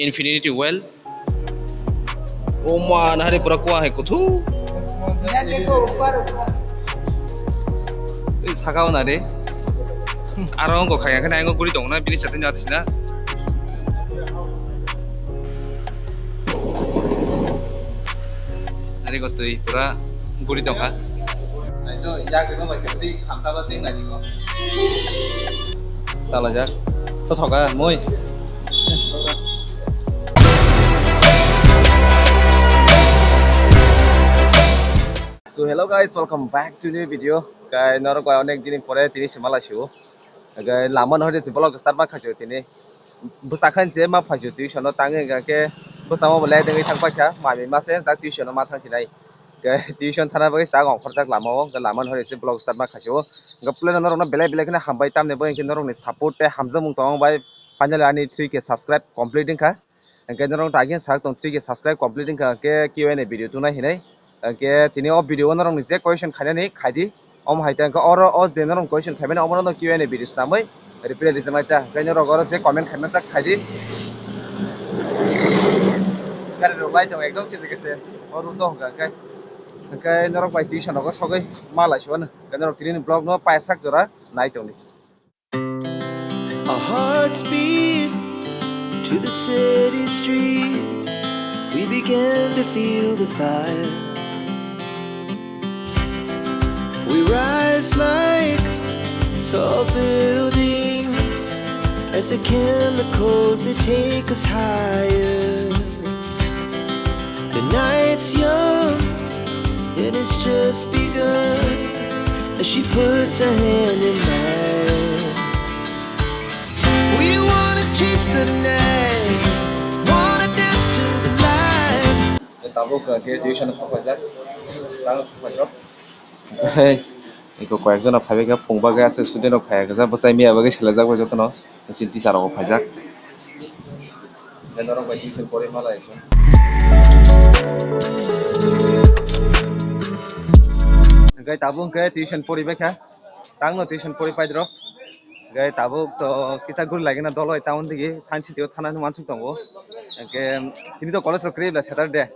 infinity well oh man hari pura kuah hai kuthu ei sagao na re aro angko khaya khana ango guri dong na bini saten jatis na hari ko tui pura guri dong ha nai to yak de ma se ti khamta ba ting nai ko sala jak to thoka moi So hello guys, welcome back to new video. Guys, naro ko onek din pore tini simala shu. Guys, lamon hode se blog start ba khashu tini. Busakhan je ma phashu tuition tange ga ke busamo bole dengi thangpa kha mami ma se tak tuition ma thang sinai. Guys, tuition thana ba sta gong khorjak lamo ga lamon hode se blog start ba khashu. Ga pule naro na bele bele khna hambai tamne bo inkin naro ni support te hamza mung tong bai finally ani 3k subscribe completing kha. Guys, naro ta again sak tong 3k subscribe completing kha ke Q&A video tu na hinai. के तिनी ओ video न रंग जे question खाने खाइदि ओम हाइता के और ओ जे न रंग question खाइबे ओम न Q&A भिडियो सामै रिप्लाई दिसमा ता के न रगर जे कमेन्ट खाइना ता खाइदि गारे रो लाइट एकदम चिज के और तो होगा के न रंग बाइ टिउसन को सगै माला छवन के न रंग तिनी ब्लॉग न पायसाक जरा नाइतोनि Our hearts beat to the city streets. We began to feel the fire. We rise like tall buildings as the chemicals they take us higher. The night's young and it's just begun as she puts her hand in mine. We wanna chase the night, wanna dance to the light. Tabuk ke tuition sokajak tang sokajak Hey, iko koyekjon phaibe ke phongba ga ase student ok phaya ga bosai mi abage selajak bo jotono sin teacher ok phaijak denarok bai tuition pore mala eso gai tabung ke tuition pori be kha tang no tuition pori paidro gai tabuk to kisa gur lagena doloi town digi science city thana nu mansuk tongo ke tini to college ro kribla saturday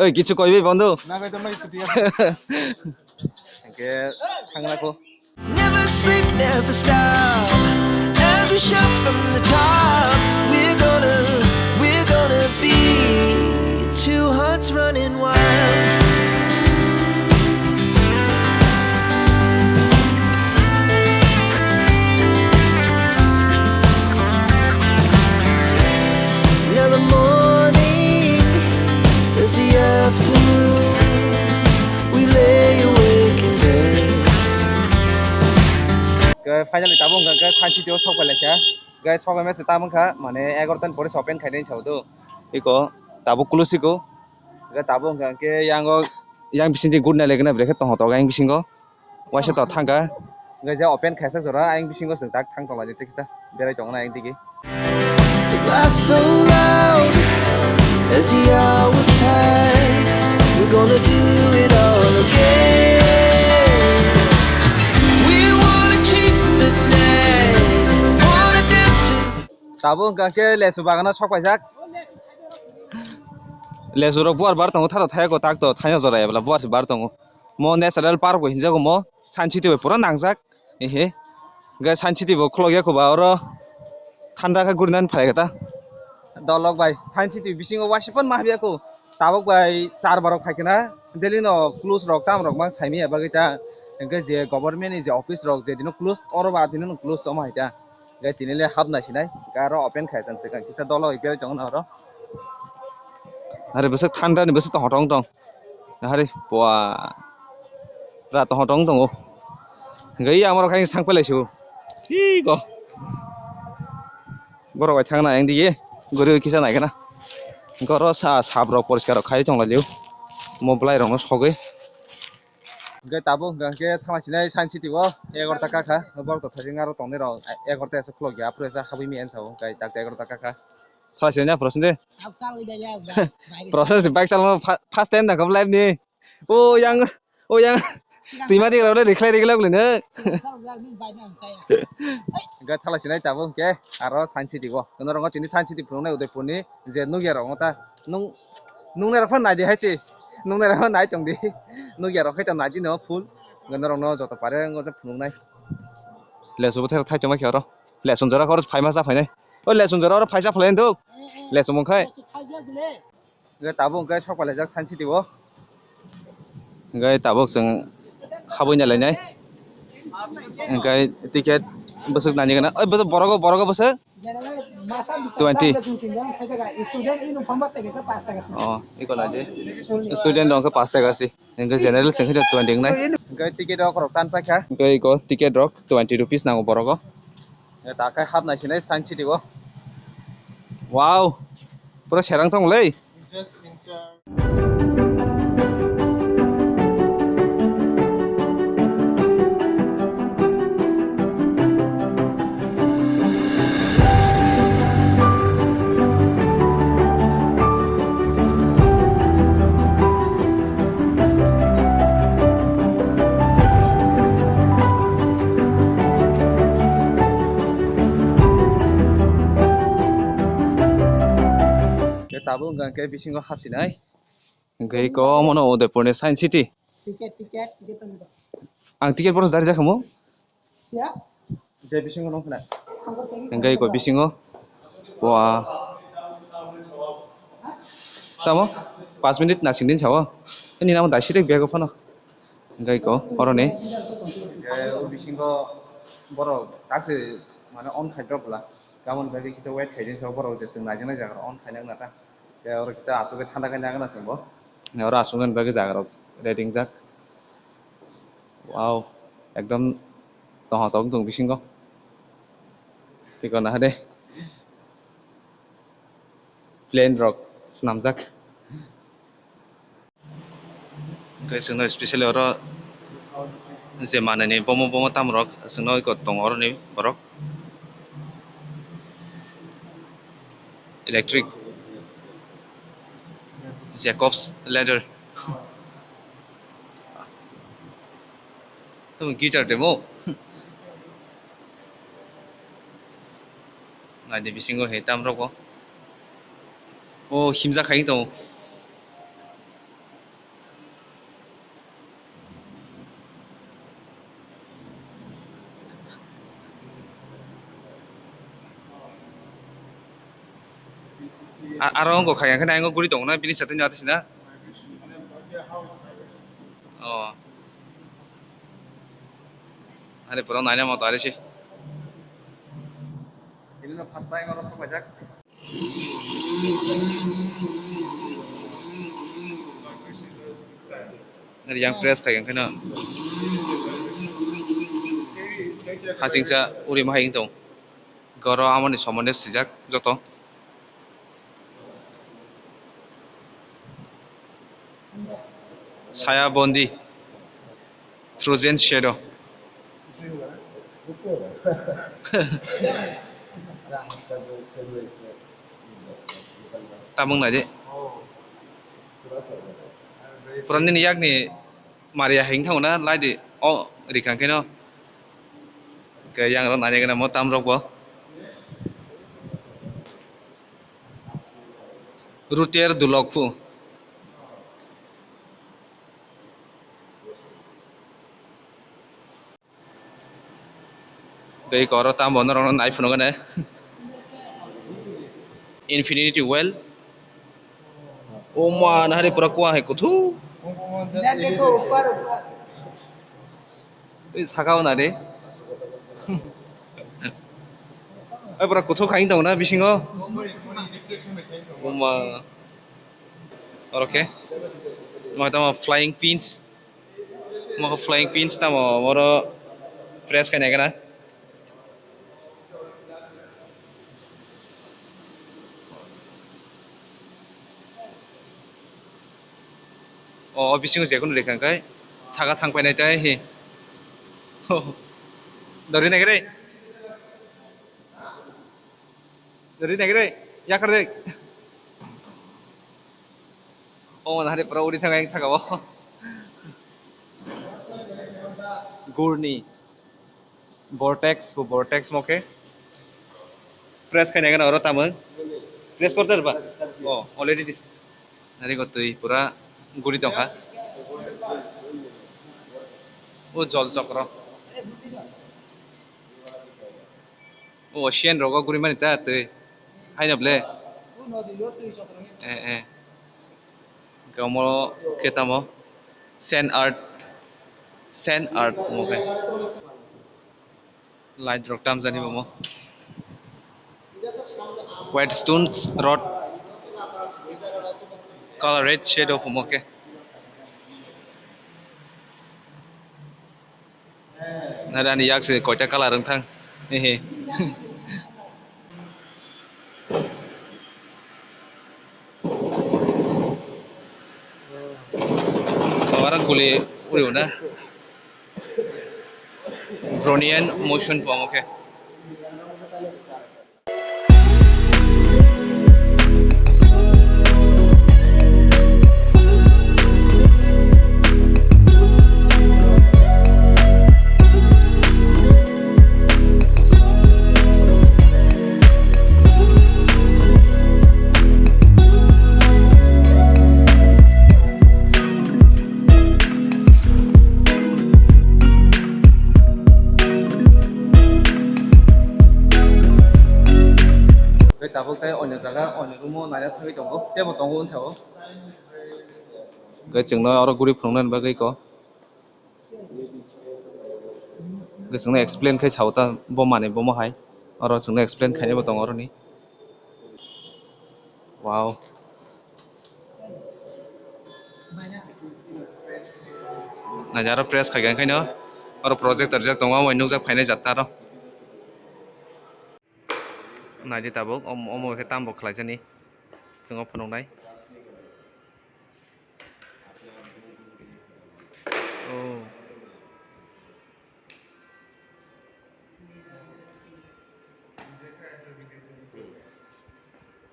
oi kichu koibe bondhu na gai to mai chuti ke thangna ko Never sleep, never stop. Every shot from the top. We're gonna be two hearts running wild. Now the morning is the afternoon. We lay awake in bed. ke finally tabung ke thanchi tio sok pala kha gai sok me se tamung kha mane 11 tan pore open khaidai chawdo iko tabu kulusi ko ke tabung ke yang bisinti good na legena breke tong to yang bisingo waise to thanga gai ja open khaisa jora yang bisingo sing tak thang tong la dite kisa berai tong na yang digi The glass so loud as the hours pass. We're gonna do it all again. We wanna chase the night, wanna dance to. tabung ke lesu bagana sok paijak lesu ro buar bar tong thara thaya ko tak to thaya jora ebla buar se bar tong mo natural park ko hinja ko mo sanchi te pura nangjak ehe gai sanchi te bo khloge ko ba oro thanda kha gurnan phaiga ta dolok bai sanchi te bisingo wasipon mahbia ko tabok bai 4 barok khaikena deli no close rok tam rok mang saimi eba gita gai je government ni je office rok je dino close oro ba dino close oma ita gai tinile habna sinai garo open khaisan se kan kisa dolo ibe jong na ro are besak thanda ni besak hotong tong are boa ra to hotong tong o gai amar khai sang pelaisu hi go boro bai thangna ang diye guru kisa nai kana goro sabrok poriskar khai tong laliu moblai rong no sogai gai tabo ke thamasina science city bo 11 taka kha bor to thajing aro tongni rong 11 ta se khlo gya apre sa khabi mi en sao gai tak 11 taka kha thamasina prosen de proses bike chal first time na kam live ni o yang दैमा दैग्रायावलाय रिख्लाय रिख्लाय गोलैनो Enggak thalah sinai tabung ke aro science city go kono rongo chini science city phunai Udaipur ni je nugia rongo ta nung ne rakhan nai de hai chi nung ne rakhan nai tong di nugia rok khai ta nai di no phul kono rongo joto pare ngo je phunai lesu bo thai tong ma kharo lesun jara khor phai ma sa phai nai o lesun jara ro phai sa phlen duk lesu mong khai ge tabung ke sokpale jak science city go ge tabuk sing khaboi na lai nai Engkai tiket besok nanya kena, besok borogo besok 20. Oh, ikon aja. Student dong ke 5 টাকা sih. Engkai general sengke 20 nai. Engkai tiket rok rok tan pakai. Engkai iko tiket rok 20 rupees nango borogo. Ya takai hap nai sini science city go. Wow, pura serang tong lei. Tabu enggak kayak bisingo hapsi nai. Enggak ko mono Udaipur ni Science City. Tiket gitu. Ang tiket poros dari kamu? Siap. Saya bisingo nong kena. Enggak ko bisingo. Wah. Tamo 5 menit nasi din sawo. Ini namun dasi dek biago pano. Enggak ko orone. Enggak bisingo boro kasi mana on khai lah. Kamu bagi kita wait kajian sawo boro jeseng najeng najang on khai nang nata. Ya orang kita asuke thanda kan jangan asing bo. Ya orang asungan bagi jaga rating jak. Wow, ekdom toh tung bising ko. Tikon nah deh. Plain rock senam jak. Guys, sengno especially orang zaman ini bomo tam rock sengno ikut tong orang ni borok. Electric Jacob's ladder. Tuh gitar demo. Nah di bising ko hitam roko. Oh himza kain tuh. Arong ko kaya kan ayo guri dong na bini satu nyata sih na. Oh. Ada pura nanya mau tarik sih. Ini lo pas time harus pajak. Dari yang press kayak kena. Hacingsa uri mahing dong. Goro amon di somone sejak joto. Saya bondi. Frozen shadow. Tabung aja. Peran ini yak nih Maria hing thau na lai di oh rikang keno. Kayak yang orang nanya kena mau tam rok bo. Rutier dulok pu. Kayak koro tam bono orang naik puno kan Infinity well. Oh man, hari pura kuah he kutu. Ini sakau nade. Pura kutu kain tau na bisingo. Oh man. Oke. Mau tamo flying pins. Mau flying pins tamo moro press kan ya kana. Oh bisingo jekun rekan kai. Saga thang pai nai tai he. Dari negeri. Dari negeri. Ya kar dek. Oh, nah hari pura uri thang yang saga bo. gurni vortex moke press khai naga oro tamang press kortar ba oh already this nari gotui pura guri tongkha o jol chokro o ocean rogo guri mani ta tui hainoble eh gamo ketamo sand art moke light rock tam jani bomo white stones rod color red shade of moke narani yakse koita color ang thang he orang kuli uriuna Brownian motion form okay tabuk tai onyo jaga onyo rumo naina thagi tongo tebo tongo unsao chungno aro guri phongnan bagai ko chungno explain khai chauta bo mane bo mo hai aro chungno explain khai bo tongo aro ni wow najaro press khai gan khai no aro projector jak tongo moi nukjak phainai jatta ro naidi tabuk omo ke tambo khlaijani chungo phonongnai oh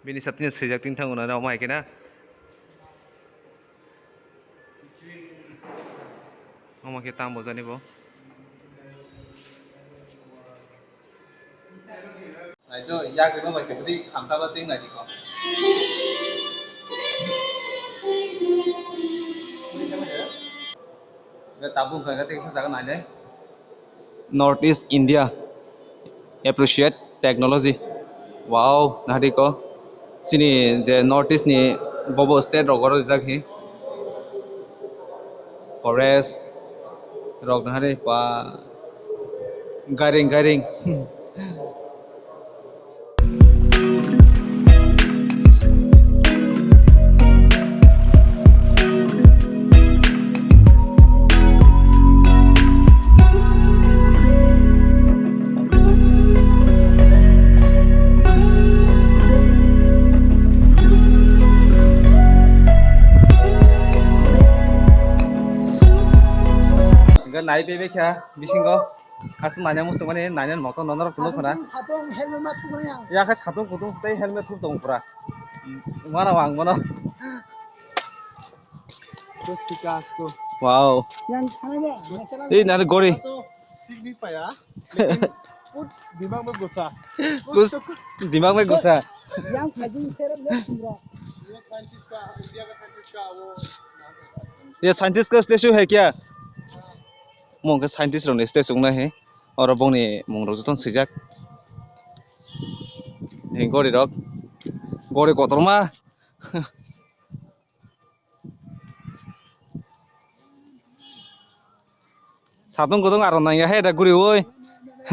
bini satnya sejak tintang una na mai kena omo ke tambo jani bo naijo yak ba bai sepri khamta ba ting naidi ko tabuk khai ga teksa jaga nai North East India appreciate technology wow nadi ko sini je North East ni bobo state rogor jak hi forest rog nari pa garing nai bebe kya bisingo asu nanya musuk mane nanya moto nonor kuno khona satong helmet ma thukna yang ya kha satung kutung stai helmet thup tong pura mana wang mana to sikas to wow yang khana be masala ei na gori to signi paya lekin कुछ दिमाग में घुसा कुछ दिमाग में घुसा yang khajin serap le sumra ये scientist का इंडिया का साइंटिस्ट का वो ये साइंटिस्ट का स्टेचू है क्या mong ke scientist rong ni stage ung na he oro bong ni mong ro joton sijak he gori kotorma satung kutung aron nang ya he da guri oi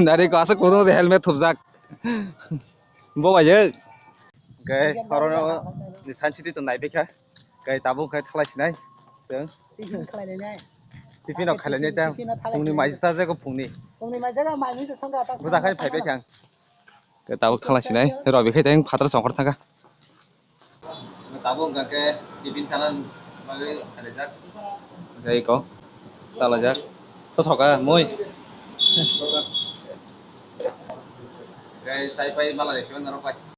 dari ko asa kutung je helmet thupjak bo baje gai horono ni sanciti to naibe kha gai tabung khai thalai sinai jeng tihin khalai le टिफिनाव खालायनाय दा फुंनि माइसा जायगा फुंनि jaga mai ni sanga ta मोजाखाय फायबाय थां दाबो खालासिनाय र बेखाय थां फात्र संखर थांगा दाबो गाके टिफिन सानान मागे खालायजाक जायको सालाजाक तो थका मोय गाय साइ फाइ माला लेसिवन नरकाय